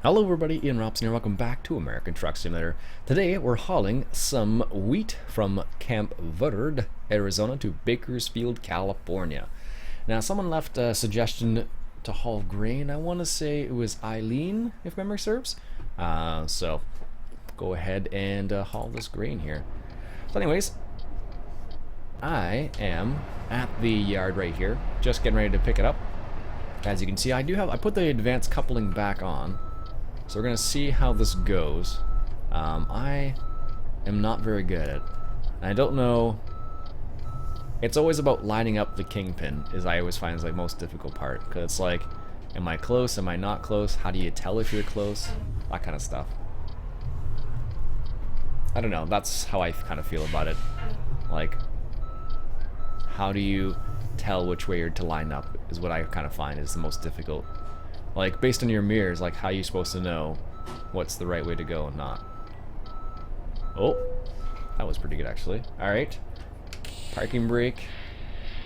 Hello everybody, Ian Robson here. Welcome back to American Truck Simulator. Today we're hauling some wheat from Camp Woodard, Arizona to Bakersfield, California. Now someone left a suggestion to haul grain. I want to say it was Iain, if memory serves. So go ahead and haul this grain here. So anyways, I am at the yard right here, just getting ready to pick it up. As you can see, I put the advanced coupling back on. So we're going to see how this goes. I am not very good at it. And I don't know. It's always about lining up the kingpin, is I always find is like most difficult part. Because it's like, am I close? Am I not close? How do you tell if you're close? That kind of stuff. I don't know. That's how I kind of feel about it. Like, how do you tell which way you're to line up is what I kind of find is the most difficult. Like, based on your mirrors, like, how are you supposed to know what's the right way to go and not? Oh, that was pretty good, actually. Alright. Parking brake.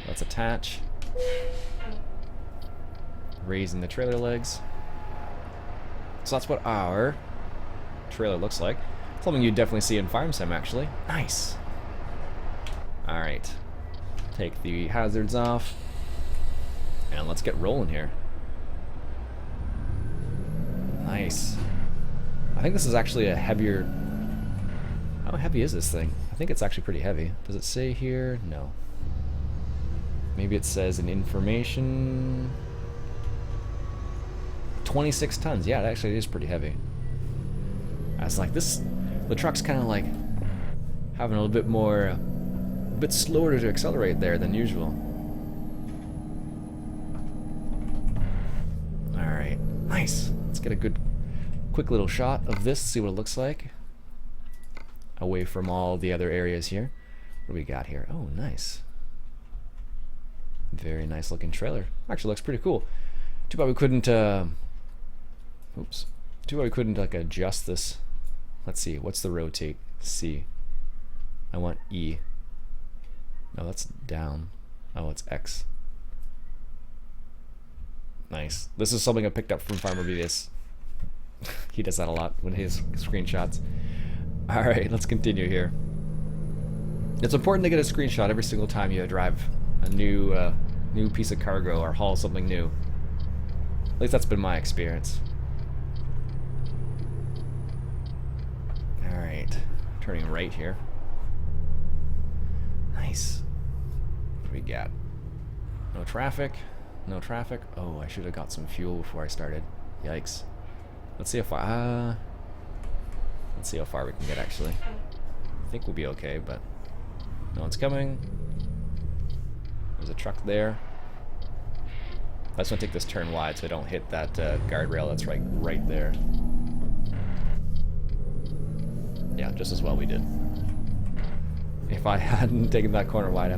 Let's attach. Raising the trailer legs. So that's what our trailer looks like. Something you definitely see in Farm Sim, actually. Nice. Alright. Take the hazards off. And let's get rolling here. Nice. I think this is actually a heavier... How heavy is this thing? I think it's actually pretty heavy. Does it say here? No. Maybe it says in information... 26 tons. Yeah, it actually is pretty heavy. I was like, this... The truck's kind of like having a little bit more... a bit slower to accelerate there than usual. Alright. Nice. Let's get a good, quick little shot of this, see what it looks like. Away from all the other areas here. What do we got here? Oh, nice. Very nice looking trailer. Actually looks pretty cool. Too bad we couldn't, oops. Too bad we couldn't, like, adjust this. Let's see, what's the rotate? C. I want E. No, that's down. Oh, it's X. Nice. This is something I picked up from Farmer Beavis. He does that a lot with his screenshots. Alright, let's continue here. It's important to get a screenshot every single time you drive a new piece of cargo or haul something new. At least that's been my experience. Alright, turning right here. Nice. What do we got? No traffic. No traffic. Oh, I should have got some fuel before I started. Yikes. Let's see how far. Let's see how far we can get. Actually, I think we'll be okay, but no one's coming. There's a truck there. I just want to take this turn wide so I don't hit that guardrail that's right there. Yeah, just as well we did. If I hadn't taken that corner wide, I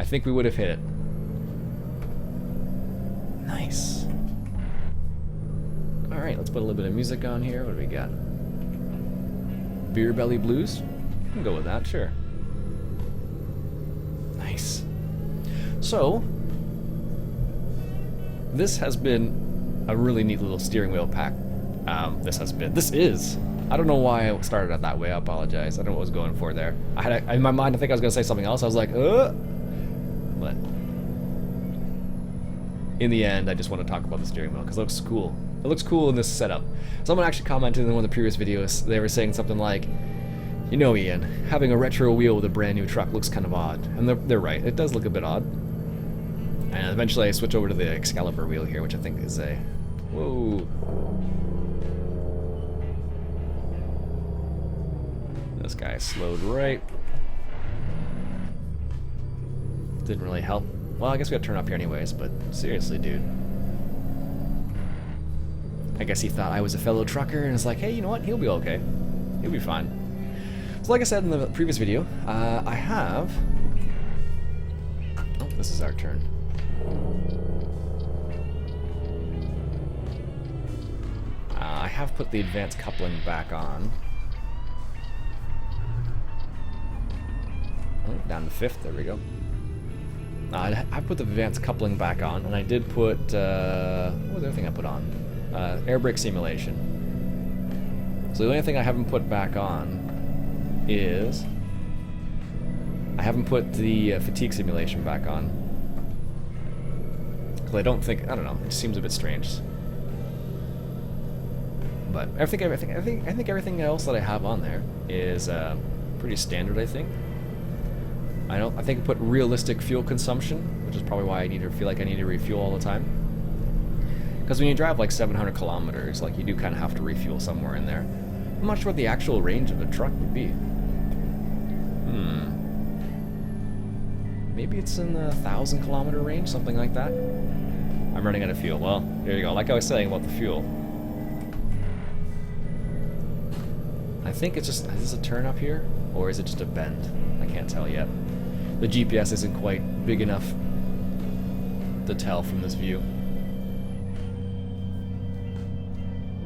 think we would have hit it. Nice. Alright, let's put a little bit of music on here. What do we got? Beer Belly Blues? We can go with that, sure. Nice. So, this has been a really neat little steering wheel pack. This is. I don't know why I started it that way. I apologize. I don't know what I was going for there. In my mind, I think I was going to say something else. I was like, But in the end, I just want to talk about the steering wheel because it looks cool. It looks cool in this setup. Someone actually commented in one of the previous videos. They were saying something like, you know, Ian, having a retro wheel with a brand new truck looks kind of odd. And they're right. It does look a bit odd. And eventually I switch over to the Excalibur wheel here, which I think is a... Whoa. This guy slowed right. Didn't really help. Well, I guess we gotta turn up here anyways, but seriously, dude. I guess he thought I was a fellow trucker and is like, hey, you know what? He'll be okay. He'll be fine. So like I said in the previous video, I have... Oh, this is our turn. I have put the advanced coupling back on. Oh, down to 5th, there we go. I put the advanced coupling back on, and I did put, what was the other thing I put on? air brake simulation. So the only thing I haven't put back on is I haven't put the fatigue simulation back on. Because I don't know, it just seems a bit strange. But I think everything else that I have on there is pretty standard, I think. I think I put realistic fuel consumption, which is probably why I feel like I need to refuel all the time. Because when you drive like 700 kilometers, like you do kind of have to refuel somewhere in there. I'm not sure what the actual range of the truck would be. Maybe it's in the 1,000 kilometer range, something like that. I'm running out of fuel. Well, there you go. Like I was saying about the fuel. I think it's just, is this a turn up here? Or is it just a bend? I can't tell yet. The GPS isn't quite big enough to tell from this view.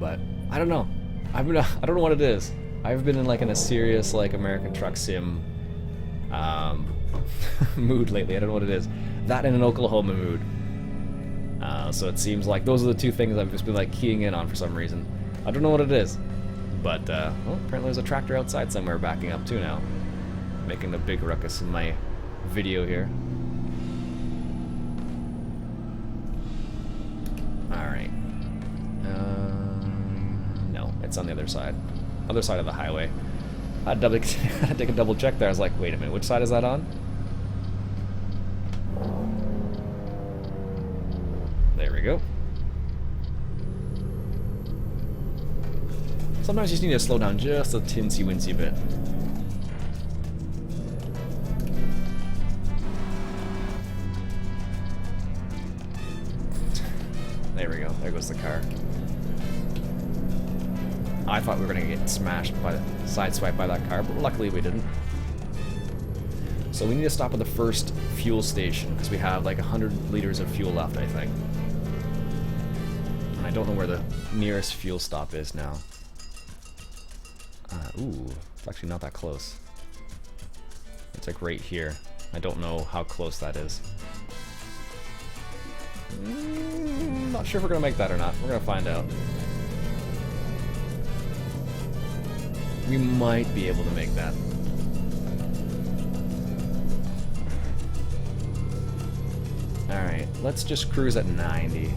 But, I don't know. I don't know what it is. I've been in a serious American Truck Sim mood lately. I don't know what it is. That and an Oklahoma mood. So it seems like those are the two things I've just been keying in on for some reason. I don't know what it is. But, well, apparently there's a tractor outside somewhere backing up too now. Making a big ruckus in my video here. Alright. No, it's on the other side. Other side of the highway. I had to take a double check there. I was like, wait a minute, which side is that on? There we go. Sometimes you just need to slow down just a tinsy-wincy bit. There we go. There goes the car. I thought we were going to get smashed by sideswiped by that car, but luckily we didn't. So we need to stop at the first fuel station because we have 100 liters of fuel left, I think. And I don't know where the nearest fuel stop is now. Ooh, it's actually not that close. It's right here. I don't know how close that is. Not sure if we're gonna make that or not. We're gonna find out. We might be able to make that. Alright, let's just cruise at 90.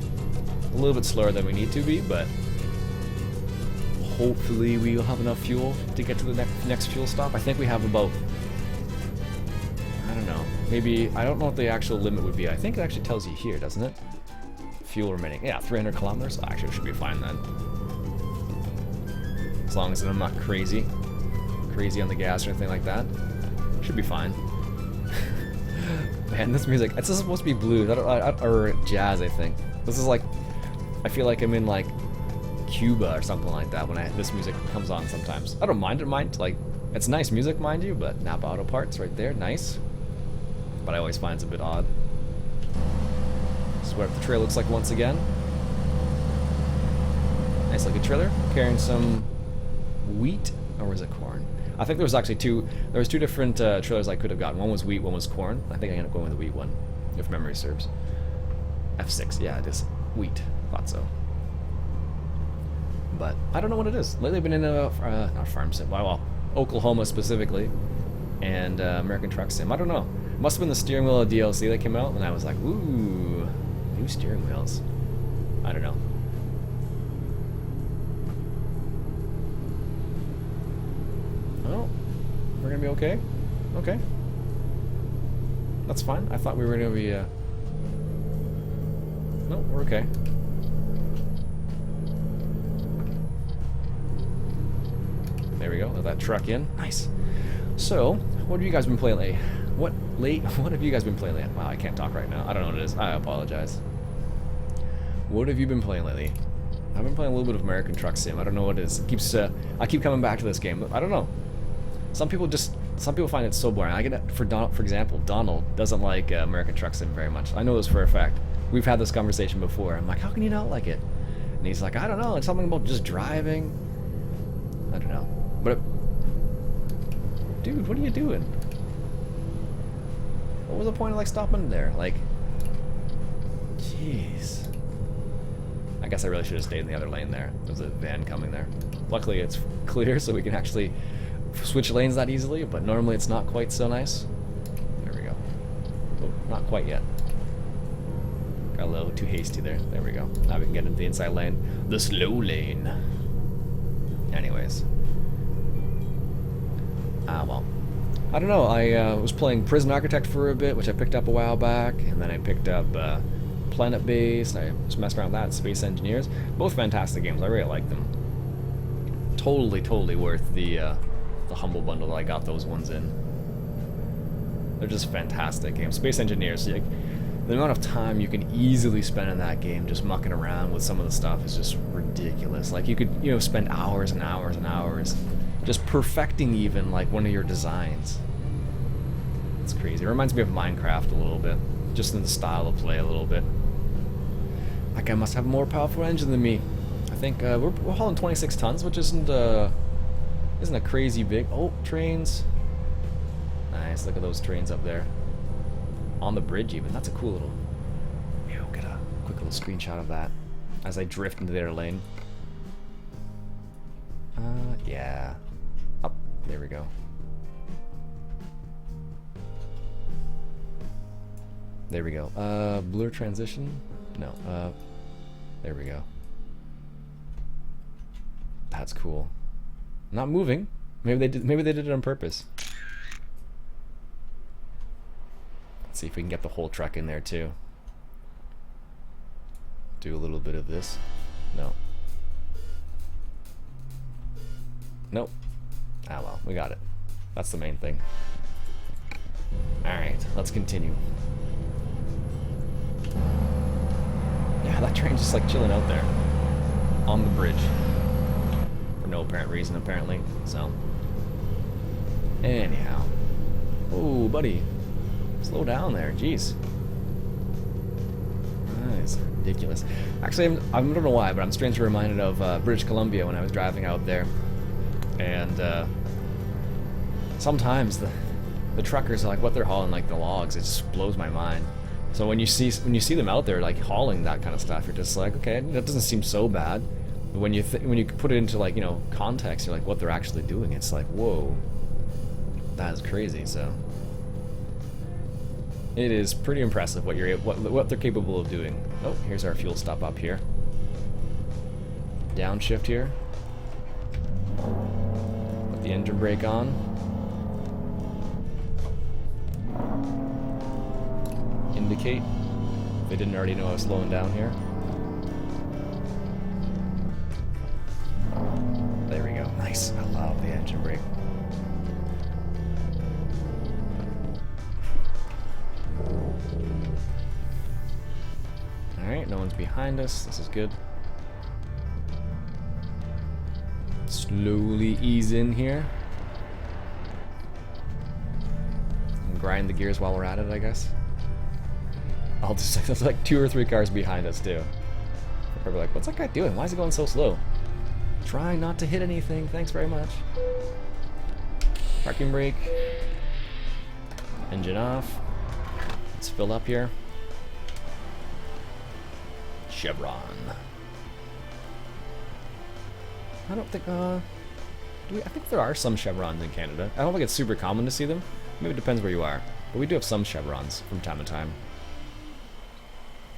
A little bit slower than we need to be, but hopefully we'll have enough fuel to get to the next fuel stop. I think we have about, I don't know, maybe, I don't know what the actual limit would be. I think it actually tells you here, doesn't it? Fuel remaining. Yeah, 300 kilometers. Actually, it should be fine then. As long as I'm not crazy on the gas or anything like that. Should be fine. Man, this music, it's supposed to be blues, or jazz, I think. This is I feel like I'm in Cuba or something like that when this music comes on sometimes. I don't mind it, it's nice music, mind you, but Napa Auto Parts right there, nice. But I always find it's a bit odd. This is what the trailer looks like once again. Nice looking trailer, carrying some wheat, or was it corn? I think there was actually two different trailers I could have gotten. One was wheat, one was corn. I think I ended up going with the wheat one, if memory serves. F6, yeah, it is wheat. Thought so. But I don't know what it is. Lately I've been in not farm sim, well, Oklahoma specifically, and American Truck Sim. I don't know. It must have been the steering wheel of DLC that came out, and I was like, ooh, new steering wheels. I don't know. Oh, we're gonna be okay? Okay. That's fine. I thought we were gonna be, no, we're okay. There we go, let that truck in. Nice. So, what have you guys been playing lately? What have you guys been playing lately? Wow, I can't talk right now. I don't know what it is. I apologize. What have you been playing lately? I've been playing a little bit of American Truck Sim. I don't know what it is. It keeps, I keep coming back to this game, but I don't know. Some people find it so boring. I get it, for example, Donald doesn't like American Truck Sim very much. I know this for a fact. We've had this conversation before. I'm like, how can you not like it? And he's like, I don't know. It's something about just driving. I don't know. But, dude, what are you doing? What was the point of stopping there? Jeez. I guess I really should have stayed in the other lane there. There's a van coming there. Luckily it's clear so we can actually switch lanes that easily, but normally it's not quite so nice. There we go. Oh, not quite yet. Got a little too hasty there. There we go. Now we can get into the inside lane. The slow lane. Anyways. Ah, well. I don't know. I was playing Prison Architect for a bit, which I picked up a while back, and then I picked up Planet Base. I was messing around with that. Space Engineers. Both fantastic games. I really like them. Totally worth the Humble Bundle that I got those ones in. They're just fantastic games. Space Engineers, like, the amount of time you can easily spend in that game just mucking around with some of the stuff is just ridiculous. Like, you could, you know, spend hours and hours and hours just perfecting even, like, one of your designs. It's crazy. It reminds me of Minecraft a little bit, just in the style of play a little bit. That guy must have a more powerful engine than me. I think we're hauling 26 tons, which isn't a crazy big... Oh, trains. Nice, look at those trains up there. On the bridge even. That's a cool little... Yeah, we'll get a quick little screenshot of that as I drift into their lane. Yeah. Up. There we go. There we go. Blur transition? No. There we go. That's cool. Not moving. Maybe they did it on purpose. Let's see if we can get the whole truck in there too. Do a little bit of this. No. Nope. Ah well, we got it. That's the main thing. Alright, let's continue. Yeah, that train's just like chilling out there. On the bridge. For no apparent reason, apparently. So. Anyhow. Oh, buddy. Slow down there, jeez. That's ridiculous. Actually, I don't know why, but I'm strangely reminded of British Columbia when I was driving out there. And sometimes the truckers, like what they're hauling, like the logs, it just blows my mind. So when you see them out there like hauling that kind of stuff, you're just like, okay, that doesn't seem so bad. But when you put it into, like, you know, context, you're like, what they're actually doing, it's like, whoa, that is crazy. So it is pretty impressive what they're capable of doing. Oh, here's our fuel stop up here. Downshift here. Put the engine brake on. Indicate. If they didn't already know I was slowing down here. There we go. Nice. I love the engine brake. Alright, no one's behind us. This is good. Slowly ease in here. And grind the gears while we're at it, I guess. I'll just, there's like 2 or 3 cars behind us too. They're probably like, what's that guy doing? Why is he going so slow? Trying not to hit anything, thanks very much. Parking brake. Engine off. Let's fill up here. Chevron. I don't think, I think there are some chevrons in Canada. I don't think it's super common to see them. Maybe it depends where you are. But we do have some chevrons from time to time.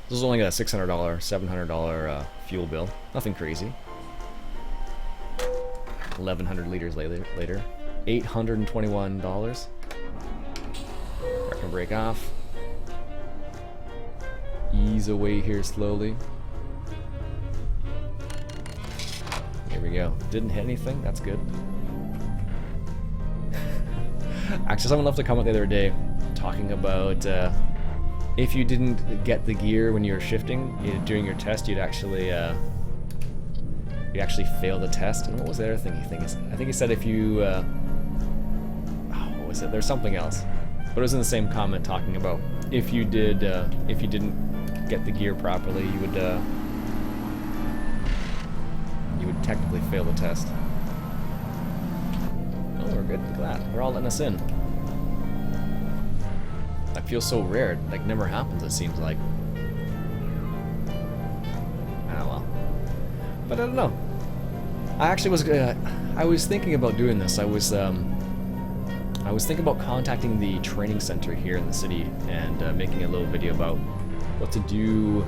This is only a $600, $700 fuel bill. Nothing crazy. 1,100 liters later. $821. Parking brake off. Ease away here slowly. Here we go. Didn't hit anything. That's good. Actually, someone left a comment the other day talking about if you didn't get the gear when you were shifting during your test, you'd actually fail the test. And what was the other thing I think he said if you what was it? There's something else, but it was in the same comment talking about if you didn't get the gear properly, you would technically fail the test. Oh, we're good. Look at that. They're all letting us in. That feels so rare. Like, never happens, it seems like. Ah, well. But I don't know. I actually was I was thinking about doing this. I was thinking about contacting the training center here in the city and making a little video about what to do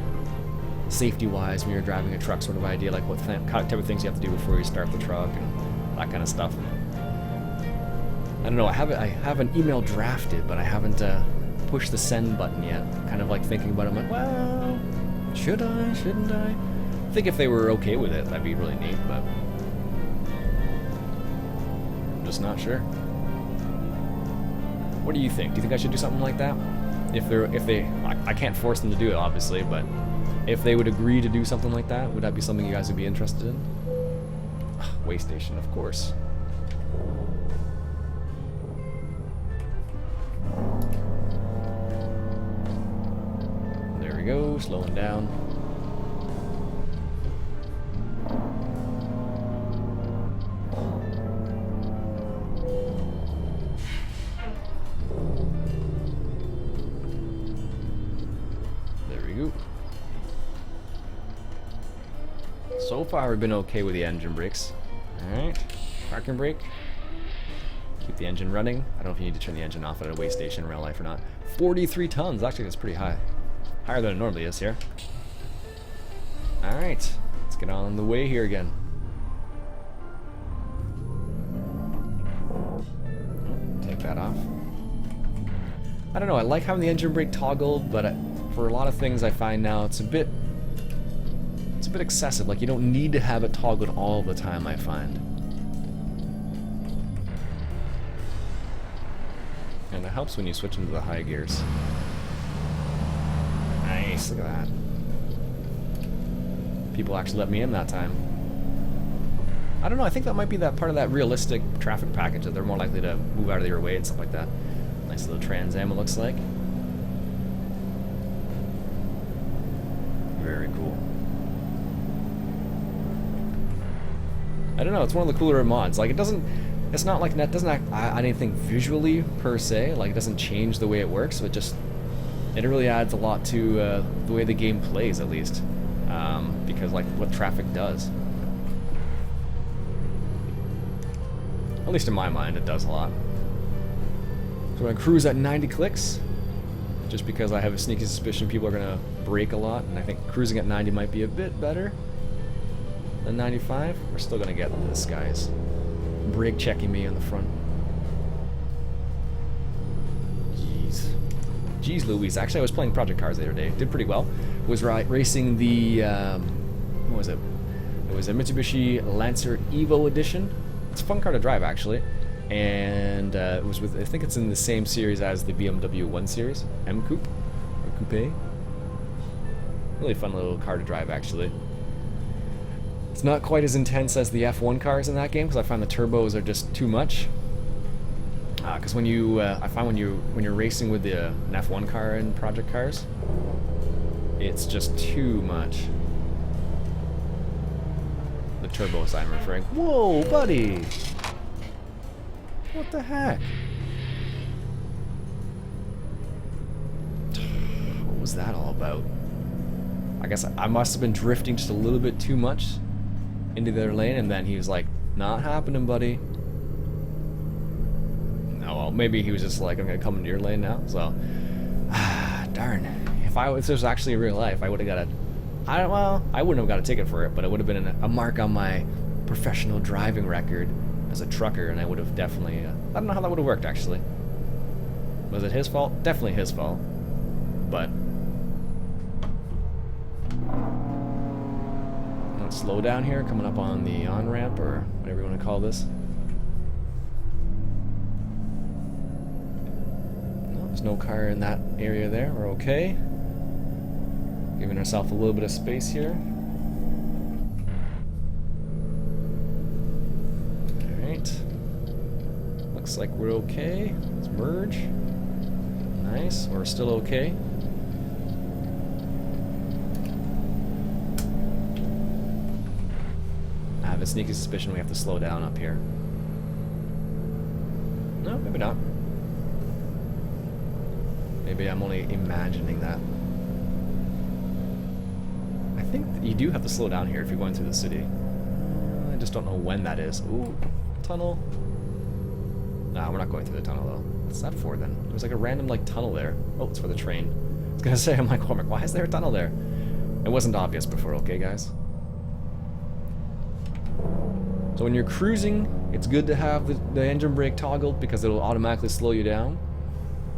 safety-wise when you're driving a truck, sort of idea, like what type of things you have to do before you start the truck and that kind of stuff. I don't know. I have an email drafted, but I haven't pushed the send button yet. Kind of like thinking about it. I'm like, well, should I? Shouldn't I? I think if they were okay with it, that'd be really neat, but I'm just not sure. What do you think? Do you think I should do something like that? I can't force them to do it, obviously, but if they would agree to do something like that, would that be something you guys would be interested in? Way station, of course. There we go, slowing down. So far we've been okay with the engine brakes. Alright, parking brake. Keep the engine running. I don't know if you need to turn the engine off at a way station in real life or not. 43 tons, actually that's pretty high. Higher than it normally is here. Alright, let's get on the way here again. Take that off. I don't know, I like having the engine brake toggled, but for a lot of things I find now it's a bit excessive. Like, you don't need to have it toggled all the time, I find. And it helps when you switch into the high gears. Nice, look at that. People actually let me in that time. I don't know, I think that might be that part of that realistic traffic package, that they're more likely to move out of your way and stuff like that. Nice little Trans Am, it looks like. Very cool. I don't know, it's one of the cooler mods. Like, it's not like that doesn't add anything visually per se, like it doesn't change the way it works, but it really adds a lot to the way the game plays, at least. Because like what traffic does. At least in my mind, it does a lot. So I'm gonna cruise at 90 clicks, just because I have a sneaky suspicion people are gonna brake a lot, and I think cruising at 90 might be a bit better than 95. We're still gonna get this guy's brake checking me on the front. Jeez Louise. Actually, I was playing Project Cars the other day. Did pretty well. Was racing the what was it? It was a Mitsubishi Lancer Evo edition. It's a fun car to drive, actually, and it was with, I think it's in the same series as the BMW 1 Series M Coupe or Coupe. Really fun little car to drive, actually. It's not quite as intense as the F1 cars in that game, because I find the turbos are just too much. Because when you, I find when you're racing with an F1 car in Project Cars, it's just too much. The turbos I'm referring. Whoa, buddy! What the heck? What was that all about? I guess I must have been drifting just a little bit too much into their lane, and then he was like, not happening, buddy. Oh, well, maybe he was just like, I'm gonna come into your lane now, so. Darn. If this was actually real life, I would have got I wouldn't have got a ticket for it, but it would have been a mark on my professional driving record as a trucker, and I would have definitely, I don't know how that would have worked, actually. Was it his fault? Definitely his fault. But let's slow down here, coming up on the on-ramp, or whatever you want to call this. No, there's no car in that area there. We're okay. Giving ourselves a little bit of space here. Alright. Looks like we're okay. Let's merge. Nice. We're still okay. I have a sneaky suspicion we have to slow down up here. No, maybe not. Maybe I'm only imagining that. I think you do have to slow down here if you're going through the city. I just don't know when that is. Ooh, tunnel. Nah, we're not going through the tunnel though. What's that for then? There's like a random like tunnel there. Oh, it's for the train. I was gonna say, I'm like, why is there a tunnel there? It wasn't obvious before, okay guys? So when you're cruising, it's good to have the engine brake toggled because it'll automatically slow you down.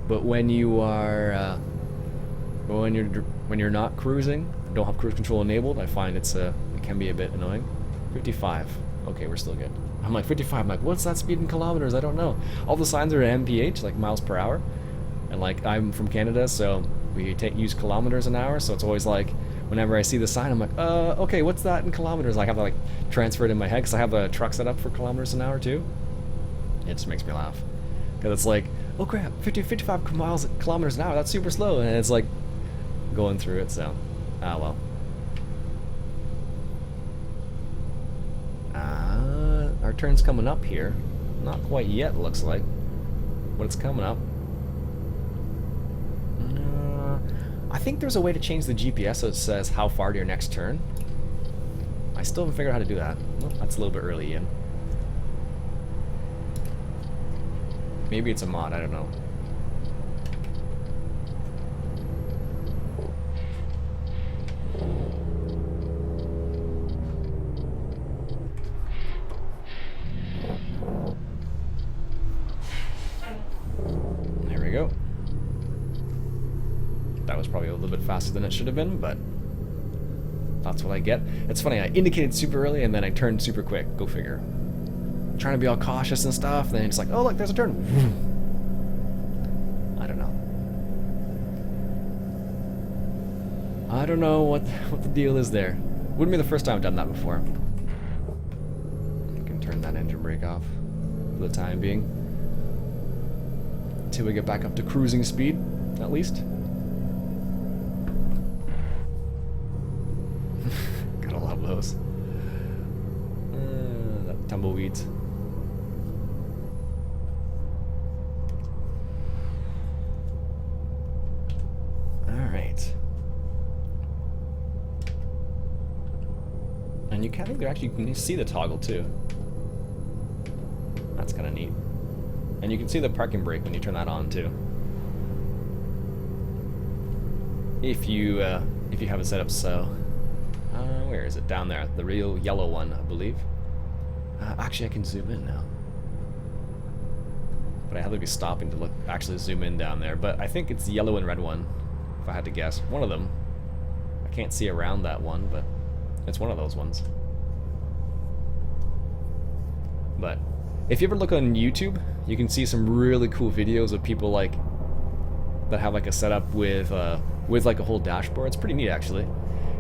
But when you are, when you're not cruising, don't have cruise control enabled, I find it can be a bit annoying. 55. Okay, we're still good. I'm like 55. I'm like, what's that speed in kilometers? I don't know. All the signs are MPH, like miles per hour, and like I'm from Canada, so we use kilometers an hour. So it's always like, whenever I see the sign, I'm like, okay, what's that in kilometers? I have to like transfer it in my head because I have a truck set up for kilometers an hour too. It just makes me laugh because it's like, oh crap, 55 kilometers an hour. That's super slow, and it's like going through it. So, well. Our turn's coming up here. Not quite yet, looks like. But it's coming up. I think there's a way to change the GPS so it says how far to your next turn. I still haven't figured out how to do that. Well, that's a little bit early, Iain. Maybe it's a mod, I don't know. There we go. That was probably a little bit faster than it should have been, but that's what I get. It's funny, I indicated super early and then I turned super quick. Go figure. Trying to be all cautious and stuff, and then it's like, oh look, there's a turn. I don't know. I don't know what the deal is there. Wouldn't be the first time I've done that before. I can turn that engine brake off for the time being. Until we get back up to cruising speed, at least. Gotta love those. That tumbleweeds. Alright. And you can actually can see the toggle too. That's kind of neat. And you can see the parking brake when you turn that on too. If you have it set up so. Where is it? Down there, the real yellow one, I believe. Actually, I can zoom in now. But I have to be stopping to look, actually zoom in down there. But I think it's the yellow and red one, if I had to guess. One of them. I can't see around that one, but it's one of those ones. But if you ever look on YouTube, you can see some really cool videos of people like that have like a setup with like a whole dashboard. It's pretty neat, actually.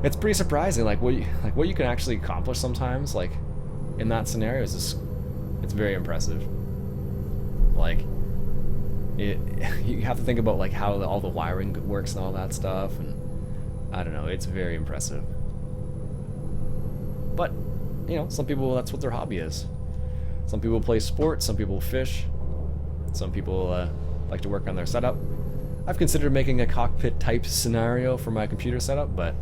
It's pretty surprising, like what you can actually accomplish sometimes, like in that scenario. Is just, it's very impressive. Like you have to think about like how all the wiring works and all that stuff, and I don't know. It's very impressive. But you know, some people, that's what their hobby is. Some people play sports, some people fish, some people like to work on their setup. I've considered making a cockpit type scenario for my computer setup, but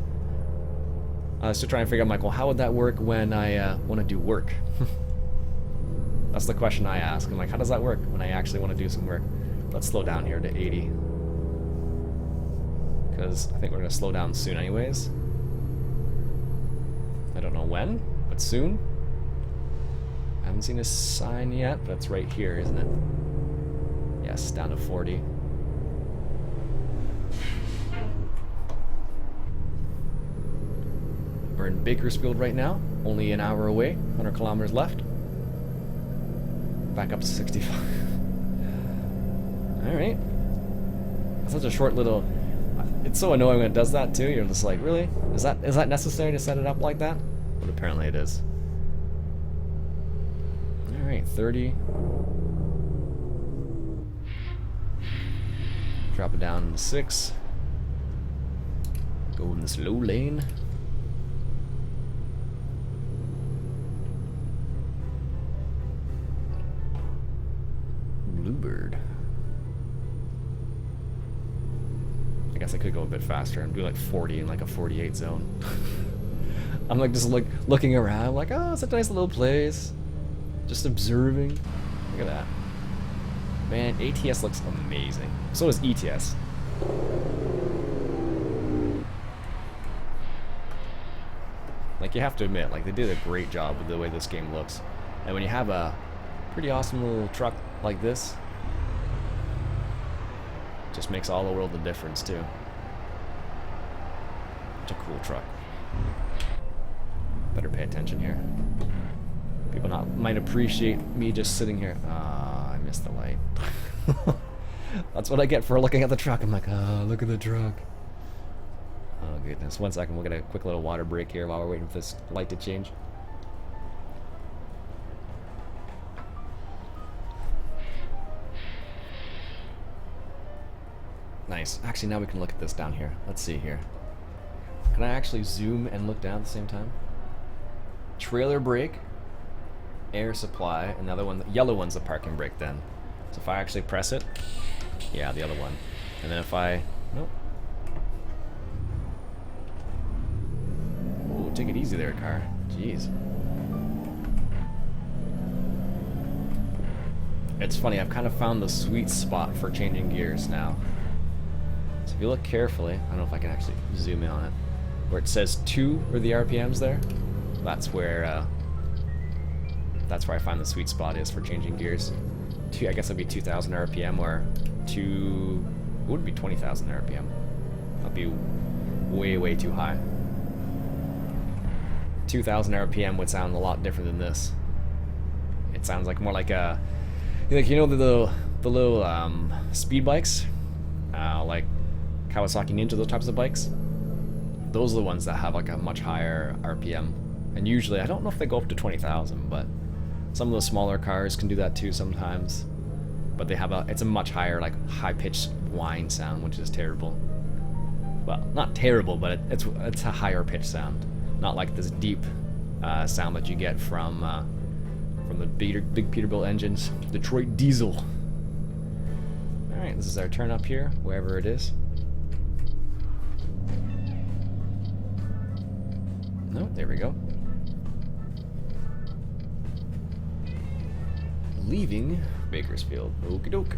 I was still trying to figure out, like, well, how would that work when I want to do work? That's the question I ask. I'm like, how does that work when I actually want to do some work? Let's slow down here to 80. Because I think we're going to slow down soon anyways. I don't know when, but soon. I haven't seen a sign yet, but it's right here, isn't it? Yes, down to 40. We're in Bakersfield right now, only an hour away, 100 kilometers left. Back up to 65. Alright. Such a short little... It's so annoying when it does that too. You're just like, really? Is that necessary to set it up like that? But apparently it is. Alright, 30. Drop it down to 6. Go in the slow lane. Bluebird. I guess I could go a bit faster and do like 40 in like a 48 zone. I'm like just looking around, like, oh, it's a nice little place. Just observing. Look at that. Man, ATS looks amazing. So does ETS. Like, you have to admit, like, they did a great job with the way this game looks. And when you have a pretty awesome little truck like this, it just makes all the world of difference, too. It's a cool truck. Better pay attention here. People might appreciate me just sitting here. Ah, I missed the light. That's what I get for looking at the truck. I'm like, oh, look at the truck. Oh, goodness. 1 second. We'll get a quick little water break here while we're waiting for this light to change. Nice. Actually, now we can look at this down here. Let's see here. Can I actually zoom and look down at the same time? Trailer brake, air supply, and the other one, the yellow one's the parking brake then. So if I actually press it, yeah, the other one. And then if I, nope. Oh, take it easy there, car. Jeez. It's funny, I've kind of found the sweet spot for changing gears now. So if you look carefully, I don't know if I can actually zoom in on it, where it says 2 or the RPMs there, that's where I find the sweet spot is for changing gears. I guess it'd be 2,000 RPM or it would be 20,000 RPM. That'd be way too high. 2,000 RPM would sound a lot different than this. It sounds like more like a, like, you know, the little speed bikes, like Kawasaki Ninja, those types of bikes. Those are the ones that have like a much higher RPM. And usually, I don't know if they go up to 20,000, but some of the smaller cars can do that too sometimes. But they have it's a much higher, like, high-pitched whine sound, which is terrible. Well, not terrible, but it's a higher pitched sound. Not like this deep sound that you get from the big Peterbilt engines. Detroit diesel. Alright, this is our turn up here, wherever it is. No, there we go. Leaving Bakersfield. Okie doke.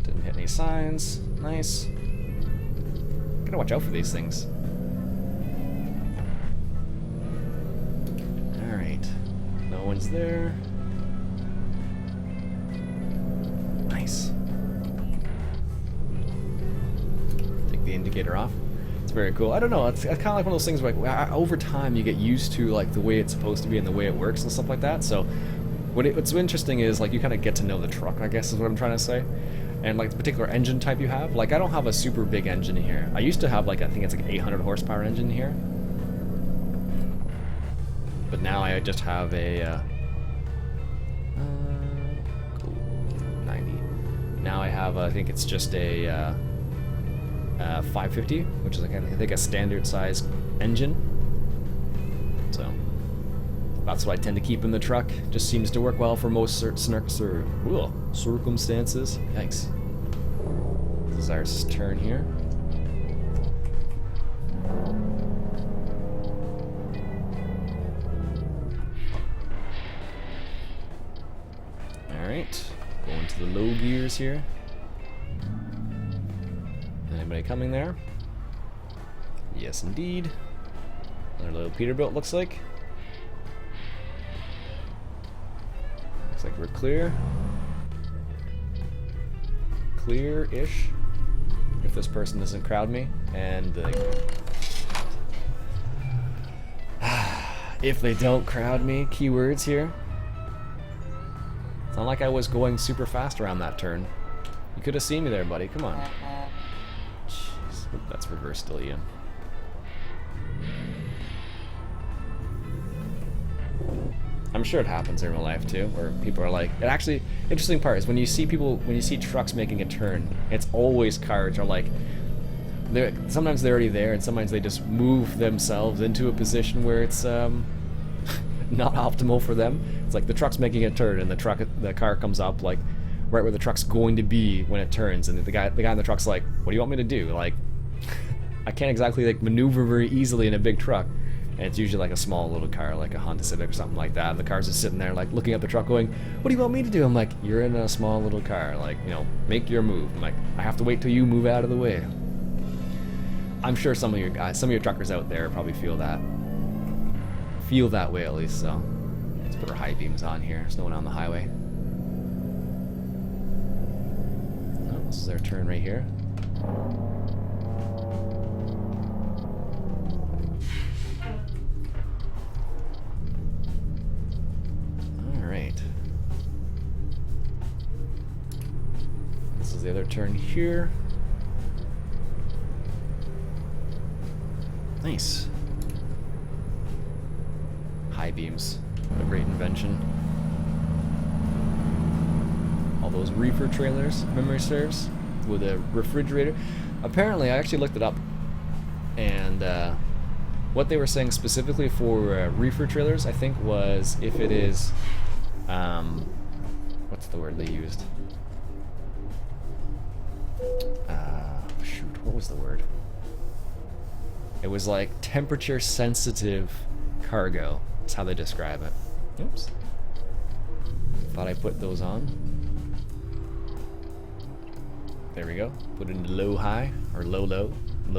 Didn't hit any signs. Nice. Gotta watch out for these things. Alright. No one's there. Nice. Take the indicator off. It's very cool. I don't know, it's kind of like one of those things where, like, over time you get used to, like, the way it's supposed to be and the way it works and stuff like that. So what's interesting is, like, you kind of get to know the truck, I guess is what I'm trying to say. And, like, the particular engine type you have. Like, I don't have a super big engine in here. I used to have, like, I think it's like 800 horsepower engine here. But now I just have a cool, 90. Now I have, I think it's just a 550, which is, like, I think a standard size engine. So that's what I tend to keep in the truck. Just seems to work well for most circumstances. Yikes. This is our turn here. Alright, going to the low gears here. Anybody coming there? Yes, indeed. Another little Peterbilt, looks like. Looks like we're clear. Clear-ish. If this person doesn't crowd me. And if they don't crowd me, keywords here. It's not like I was going super fast around that turn. You could have seen me there, buddy. Come on. Jeez, that's reverse still, Iain. I'm sure it happens in real life too, where people are like, it actually, interesting part is when you see trucks making a turn, it's always cars are like, sometimes they're already there and sometimes they just move themselves into a position where it's not optimal for them. It's like the truck's making a turn and the car comes up like right where the truck's going to be when it turns, and the guy in the truck's like, what do you want me to do? Like, I can't exactly like maneuver very easily in a big truck. And it's usually like a small little car, like a Honda Civic or something like that. The car's just sitting there, like, looking at the truck going, what do you want me to do? I'm like, you're in a small little car. Like, you know, make your move. I'm like, I have to wait till you move out of the way. I'm sure some of your guys, some of your truckers out there probably feel that. Feel that way at least, so. Let's put our high beams on here. There's no one on the highway. Oh, this is our turn right here. This is the other turn here. Nice. High beams. What a great invention. All those reefer trailers, memory serves, with a refrigerator. Apparently, I actually looked it up, and what they were saying specifically for reefer trailers, I think, was if it is, what's the word they used? Shoot, what was the word? It was like temperature sensitive cargo. That's how they describe it. Oops. Thought I put those on. There we go. Put it into low high, or low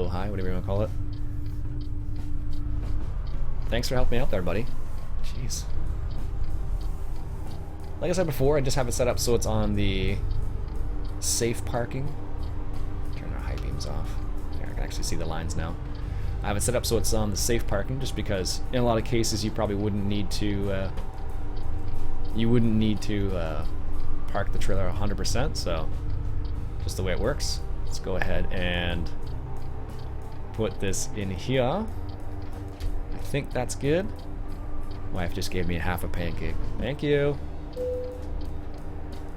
high, whatever you want to call it. Thanks for helping me out there, buddy. Jeez. Like I said before, I just have it set up so it's on the safe parking. Turn our high beams off. There, I can actually see the lines now. I have it set up so it's on the safe parking, just because in a lot of cases you probably wouldn't need to park the trailer 100%, so just the way it works. Let's go ahead and put this in here. I think that's good. Wife just gave me half a pancake. Thank you.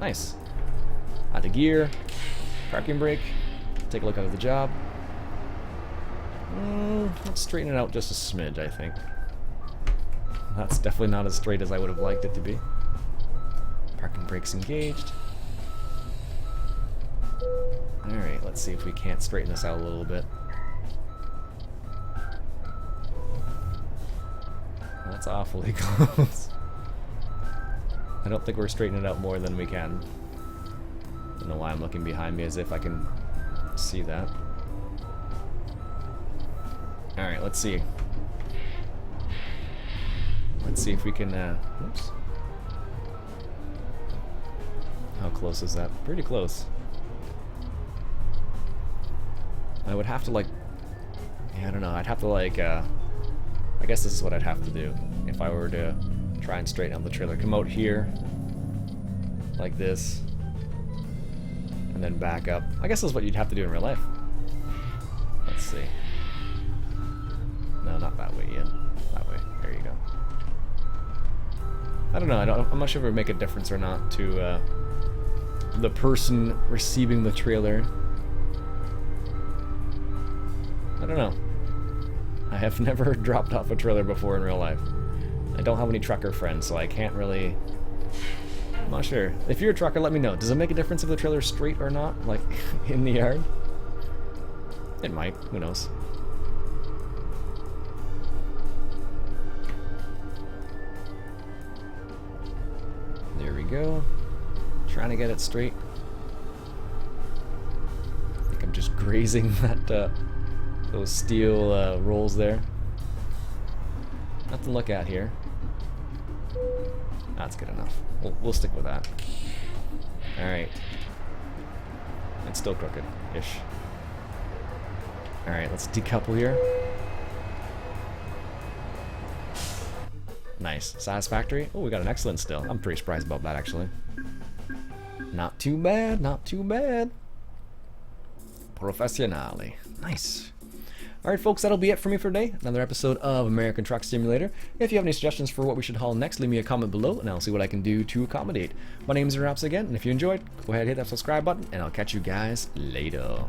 Nice. Out of gear. Parking brake. Take a look at the job. Let's straighten it out just a smidge, I think. That's definitely not as straight as I would have liked it to be. Parking brake's engaged. Alright, let's see if we can't straighten this out a little bit. That's awfully close. I don't think we're straightening it out more than we can. I don't know why I'm looking behind me as if I can see that. Alright, let's see. Let's see if we can, oops. How close is that? Pretty close. I would have to, like, yeah, I don't know, I'd have to, like, I guess this is what I'd have to do if I were to try and straighten out the trailer. Come out here, like this, and then back up. I guess this is what you'd have to do in real life. Let's see. No, not that way yet. That way. There you go. I don't know. I'm not sure if it would make a difference or not to the person receiving the trailer. I don't know. I have never dropped off a trailer before in real life. I don't have any trucker friends, so I can't really... I'm not sure. If you're a trucker, let me know. Does it make a difference if the trailer's straight or not? Like, in the yard? It might. Who knows? There we go. Trying to get it straight. I think I'm just grazing that, those steel rolls there. Nothing to look at here. That's good enough. We'll stick with that. Alright. It's still crooked-ish. Alright, let's decouple here. Nice. Satisfactory. Oh, we got an excellent still. I'm pretty surprised about that, actually. Not too bad, not too bad. Professionale. Nice. Alright folks, that'll be it for me for today. Another episode of American Truck Simulator. If you have any suggestions for what we should haul next, leave me a comment below and I'll see what I can do to accommodate. My name is Robson again, and if you enjoyed, go ahead and hit that subscribe button, and I'll catch you guys later.